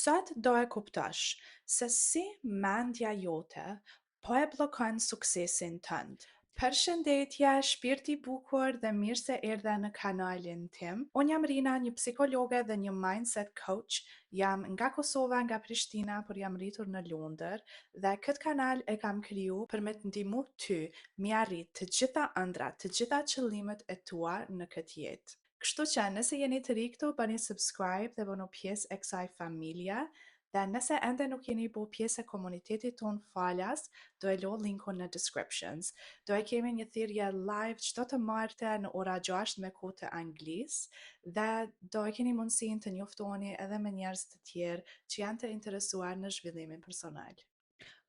Sot do e kuptosh se si mendja jote po e bllokon suksesin tënd. Përshëndetje, shpirti i bukur dhe mirë se erdhe në kanalin tim. Unë jam Rina, një psikologe dhe një mindset coach. Jam nga Kosova, nga Prishtina, por jam rritur në Londër dhe këtë kanal e kam kriju për me të ndihmu ty mi arrit të gjitha ëndrat, të gjitha qëllimet e tua në këtë jetë. Kështu që nëse jeni të ri këtu, bëni subscribe dhe bënu pjesë e kësaj familje, dhe nëse ende nuk jeni bo pjesë e komunitetit tonë falas, do e lodh linkun në descriptions. Do e kemi një thirrje live çdo të martë në ora 6 me kohë të anglisë dhe do e keni mundësinë të njoftoni edhe me njerëz të tjerë që janë të interesuar në zhvillimin personal.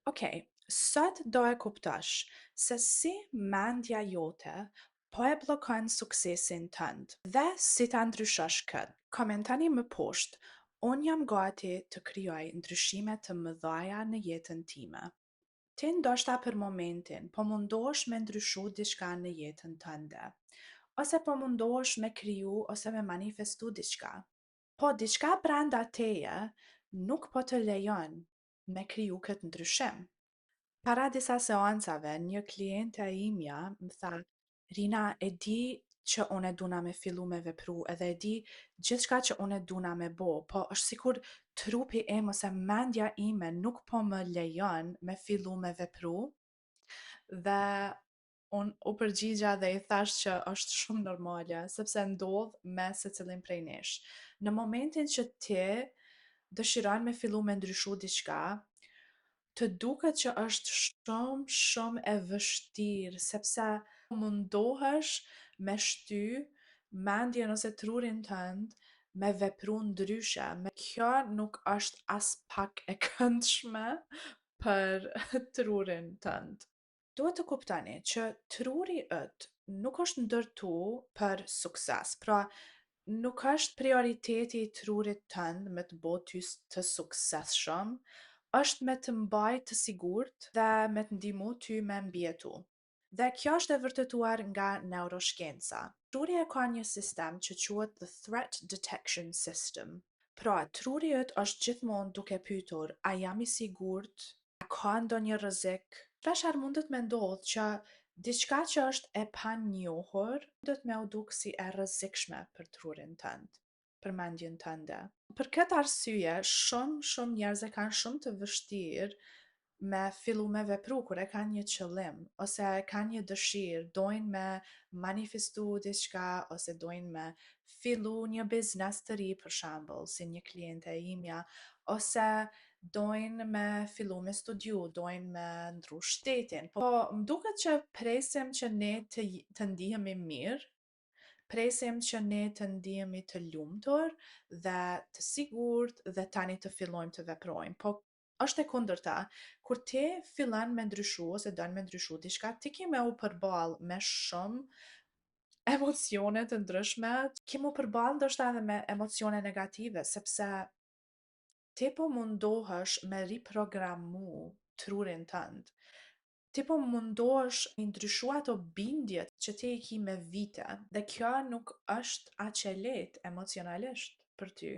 Okej, sot do e kuptosh se si mendja jote po e bllokon suksesin tënd dhe si ta ndryshosh këtë. Komentoni më poshtë. Unë jam gati të krijoj ndryshime të mëdha në jetën time. Ti ndoshta për momentin po mundohesh me ndryshu diçka në jetën tënde, ose po mundohesh me kriju ose me manifestu diçka. Po diçka brenda teje nuk po të lejon me kriju këtë ndryshim. Para disa seancave, një kliente e imja më tha, Rina, e di që unë e duna me fillu me vepru, edhe e di gjithçka që unë e duna me bo, po është sikur trupi im ose mendja ime nuk po më lejon me fillu me vepru, dhe unë u përgjigja dhe i thash që është shumë normale, sepse ndodh me secilin prej nesh. Në momentin që ti dëshiron me fillu me ndryshu diçka, të duket që është shumë e vështirë, sepse mundohesh me shty mendjen ose trurin tënd me vepru ndryshe. Kjo nuk është as pak e këndshme për trurin tënd. Duhet të kuptoni që truri yt nuk është ndërtu për sukses. Pra, nuk është prioriteti i trurit tënd me të bo ty të suksesshëm, është me të mbajtë të sigurt dhe me të ndihmu ty me mbjetu. Dhe kjo është e vërtetuar nga neuroshkenca. Truri e ka një sistem që quhet the threat detection system. Pra, truri yt është gjithmonë duke pyetur, a jam i sigurt? A ka ndonjë rrezik? Shpeshherë mundet me ndodhë që diçka që është e panjohur do të më u duk si e rrezikshme për trurin tënd, për mendjen tënde. Për këtë arsye, shumë njerëz e kanë shumë të vështirë me fillu me vepru kur e kanë një qëllim, ose kanë një dëshirë, dojnë me manifestu diçka, ose dojnë me fillu një biznes të ri, për shembull, si një kliente e imja, ose dojnë me fillu me studiu, dojnë me ndru shtetin. Po më duket që presim që ne të ndihemi mirë, presim që ne të ndihemi të lumtur dhe të sigurt dhe tani të fillojmë të veprojmë. Po është e kundërta. Kur ti fillon me ndryshu ose don me ndryshu diçka, ti ke me u përball me shumë emocione të ndryshme, ke mu përball ndoshta edhe me emocione negative, sepse ti po mundohesh me riprogramu trurin tënd. Ti po mundohesh me ndryshu ato bindjet që ti i ki me vite, dhe kjo nuk është aq e lehtë emocionalisht për ty.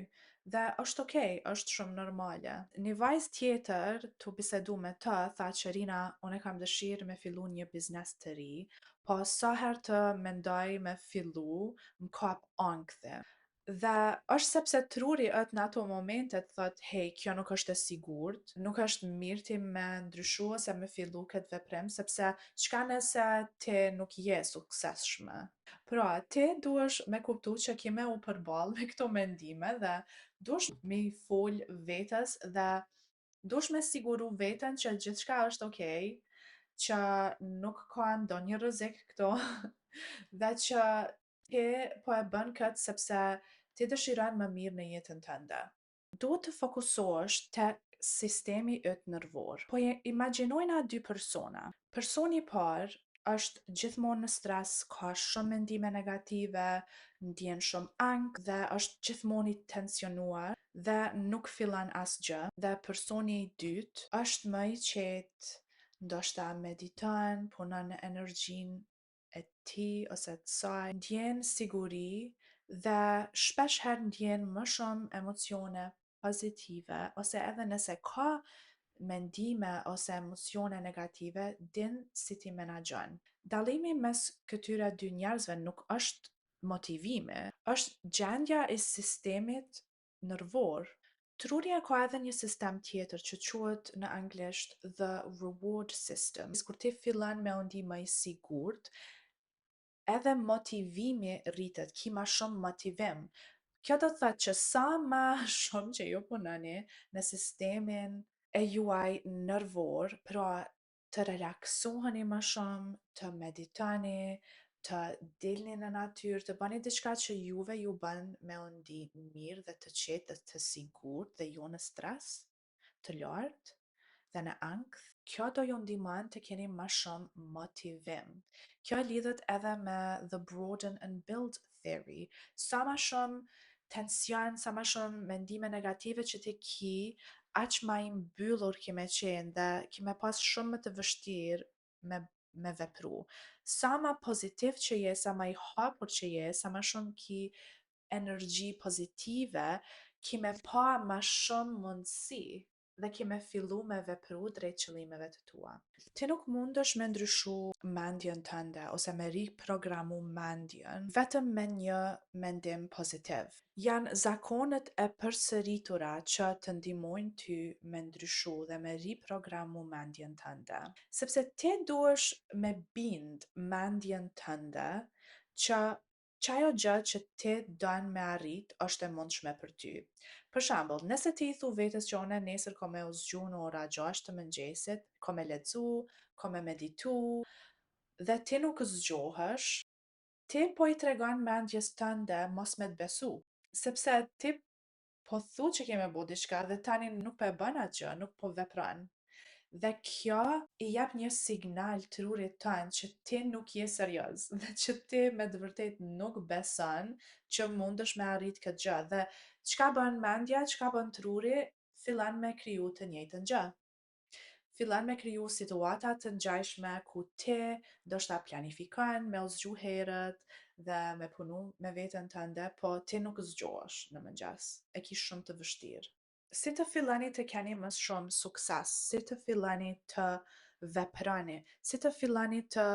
Dhe është okej, është shumë normale. Një vajzë tjetër tu bisedu me të, tha që Rina, unë kam dëshirë me fillu një biznes të ri, po sa herë të mendoj me fillu, më kap ankthi. Dhe është sepse truri në ato momente thot, hey, kjo nuk është e sigurt, nuk është mirë ti me ndryshu ose me fillu këtë veprim, sepse çka nëse ti nuk je suksesshme. Pra, ti duhesh me kuptu që ke me u përball me këto mendime dhe duhesh me i fol vetes dhe duhesh me siguru veten që gjithçka është okej, që nuk ka ndonjë rrezik këto dhe që ti po e bën këtë sepse ti dëshiron më mirë në jetën tënde. Duhet të fokusohesh tek sistemi yt nervor. Po imagjinojna dy persona. Personi i parë është gjithmonë në stres, ka shumë mendime negative, ndjen shumë ankth dhe është gjithmonë i tensionuar dhe nuk fillon asgjë. Dhe personi i dytë është më i qetë, ndoshta mediton, punon në energjinë e tij ose të saj, ndjen siguri dhe shpesh herë ndjen më shumë emocione pozitive, ose edhe nëse ka mendime ose emocione negative, din si ti menaxhon. Dallimi mes këtyre dy njerëzve nuk është motivimi, është gjendja e sistemit nervor. Truri ka edhe një sistem tjetër që quhet në anglisht the reward system. Kur ti fillon me u ndi më i sigurt, edhe motivimi rritet, ki ma shumë motivim. Kjo do të thotë që sa ma shumë që ju punoni në sistemin e juaj nervor, pra të relaksoheni më shumë, të meditoni, të dilni në natyrë, të bëni diçka që juve ju bën me u ndi mirë dhe të qetë dhe të sigurt dhe jo në stres, të lartë dhe në ankth, kjo do ju ndihmon të keni më shumë motivim. Kjo lidhet edhe me the broaden and build theory. Sa më shumë tension, sa më shumë mendime negative që ti ki, aq më i mbyllur ki me qenë dhe ki me pas shumë më të vështirë me vepru. Sa më pozitiv që je, sa më i hapur që je, sa më shumë ki energji pozitive, ki me pa më shumë mundësi dhe ki me fillu me vepru drejt qëllimeve të tua. Ti nuk mundesh me ndryshu mendjen tënde ose me riprogramu mendjen vetëm me një mendim pozitiv. Janë zakonet e përsëritura që të ndihmojnë ty me ndryshu dhe me riprogramu mendjen tënde. Sepse ti duhesh me bind mendjen tënde që qajo gjë që ti don me arrit është e mundshme për ty. Për shembull, nëse ti i thu vetes që unë nesër ko me u zgju në ora 6 të mëngjesit, ko me lexu, ko me meditu, dhe ti nuk zgjohesh, ti po i tregon mendjes tënde mos me të besu, sepse ti po thu që ke me bo diçka dhe tani nuk po e bën atë gjë, nuk po vepron. Dhe kjo i jep një signal trurit tënd që ti nuk je serioz dhe që ti me të vërtet nuk beson që mundesh me arrit këtë gjë. Dhe çka bën mendja, çka bën truri, fillon me kriju të njëjtën gjë. Fillon me kriju situata të ngjashme ku ti ndoshta planifikon me u zgju herët dhe me punu me veten tënde, po ti nuk zgjohesh në mëngjes. E ke shumë të vështirë. Si të filloni të keni më shumë sukses, si të filloni të veprani, si të filloni të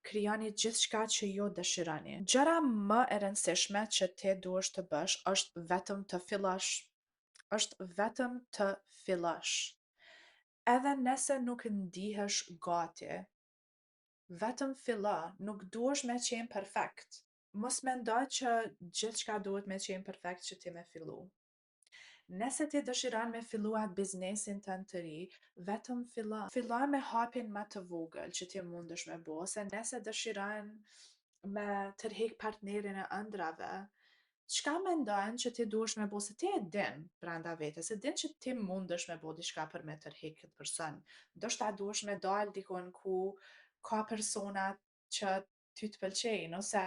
krijoni gjithçka që ju dëshironi. Gjëra më e rëndësishme që ti duhesh të bësh është vetëm të fillosh. Është vetëm të fillosh. Edhe nëse nuk ndihesh gati, vetëm fillo, nuk duhesh me qenë perfekt. Mos mendo që gjithçka duhet me qenë perfekt që ti me fillu. Nëse ti dëshiron me fillu atë biznesin tënd të ri, vetëm fillo. Fillo me hapjen më të vogël që ti mundesh me bo, ose nëse dëshiron me tërheq partnerin e ëndrave, çka mendon që ti duhesh me bo, se ti e din brenda vetes, e din që ti mundesh me bo diçka për me tërheq këtë person. Ndoshta duhesh me dal dikun ku ka persona që ty të pëlqejnë, ose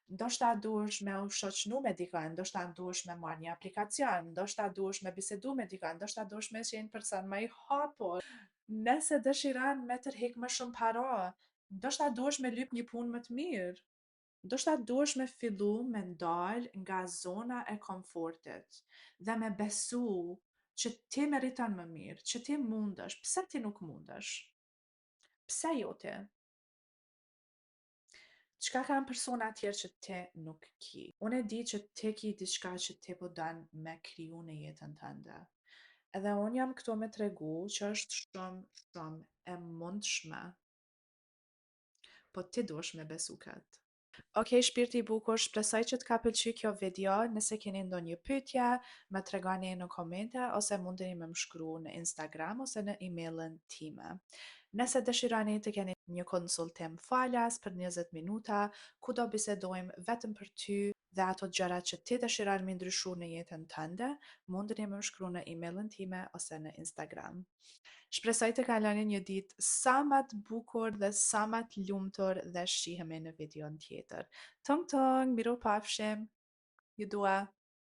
ndoshta duhesh me u shoqnu me dikën, ndoshta duhesh me marrë një aplikacion, ndoshta duhesh me bisedu me dikën, ndoshta duhesh me qenë person më i hapur. Nëse dëshiron me tërheq më shumë para, ndoshta duhesh me lyp një punë më të mirë. Ndoshta duhesh me fillu me ndal nga zona e komfortit dhe me besu që ti meriton më mirë, që ti mundesh. Pse ti nuk mundesh? Pse jo ti? Çka kanë persona tjerë që ti nuk ki? Unë e di që ti ki diçka që ti po don me kriju në jetën tënde. Edhe unë jam këtu me tregu që është shumë e mundshme, po ti duhesh me besu këtë. Okej, shpirti i bukur, shpresoj që të ka pëlqy kjo video. Nëse keni ndonjë pyetje, më tregoni në komente ose mundeni me më shkruaj në Instagram ose në emailën time. Nëse dëshironi të keni një konsultim falas për 20 minuta, ku do bisedojmë vetëm për ty dhe ato gjërat që ti dëshiron me ndryshu në jetën tënde, mundeni me më shkruaj në emailën time ose në Instagram. Shpresoj të kaloni një ditë sa më të bukur dhe sa më të lumtur dhe shihemi në videon tjetër. Tong tong, miro pafshim. Ju dua.